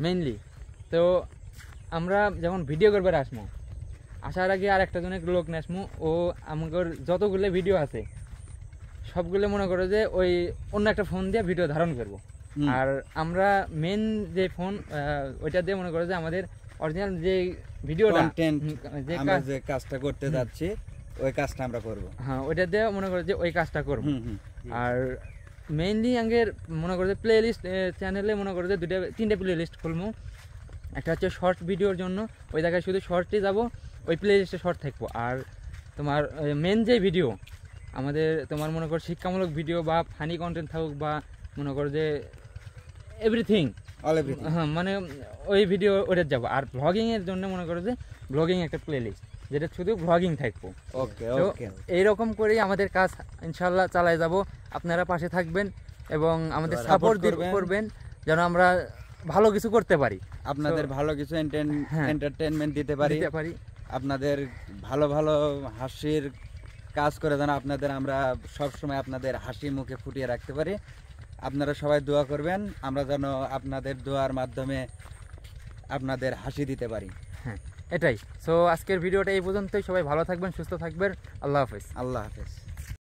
Mainly তো আমরা যখন ভিডিও করবার আসমু আসার আগে আর একটা জনের লোক নিয়ে আসমু, ও আমাদের যতগুলো ভিডিও আছে সবগুলো মনে করো যে ওই অন্য একটা ফোন দিয়ে ভিডিও ধারণ করব। আর আমরা মেন যে ফোন ওইটা দিয়ে মনে করো যে আমাদের অরিজিনাল যে ভিডিওটা আমরা যে কাজটা করতে যাচ্ছি ওই কাজটা আমরা করব। হ্যাঁ, ওইটা দিয়ে মনে করো যে ওই কাজটা করব। আর মেইনলি আগের মনে করো যে প্লে লিস্ট চ্যানেলে মনে করো যে তিনটে প্লে লিস্ট খুলবো। একটা হচ্ছে শর্ট ভিডিওর জন্য, ওই জায়গায় শুধু শর্টই যাব, ওই প্লে লিস্টে শর্ট থাকবো। আর তোমার মেন যে ভিডিও আমাদের তোমার মনে করো শিক্ষামূলক ভিডিও বা ফানি কন্টেন্ট থাকুক বা মনে করো যে এভরিথিং, হ্যাঁ মানে ওই ভিডিও ওটা যাবো। আর ব্লগিংয়ের জন্য মনে করো যে ব্লগিং একটা প্লে লিস্ট যেটা শুধু ব্লগিং থাকবো। এইরকম করেই আমাদের কাজ ইনশাল্লাহ চালাই যাব। আপনারা পাশে থাকবেন এবং আমাদের সাপোর্ট করবেন যেন আমরা ভালো কিছু করতে পারি, আপনাদের ভালো কিছু এন্টারটেইনমেন্ট দিতে পারি, আপনাদের ভালো ভালো হাসির কাজ করে যেন আমরা সব সময় আপনাদের হাসি মুখে ফুটিয়ে রাখতে পারি। আপনারা সবাই দোয়া করবেন আমরা যেন আপনাদের দোয়ার মাধ্যমে আপনাদের হাসি দিতে পারি। হ্যাঁ, এটাই। সো আজকের ভিডিওটা এই পর্যন্তই। সবাই ভালো থাকবেন, সুস্থ থাকবেন। আল্লাহ হাফেজ। আল্লাহ হাফেজ।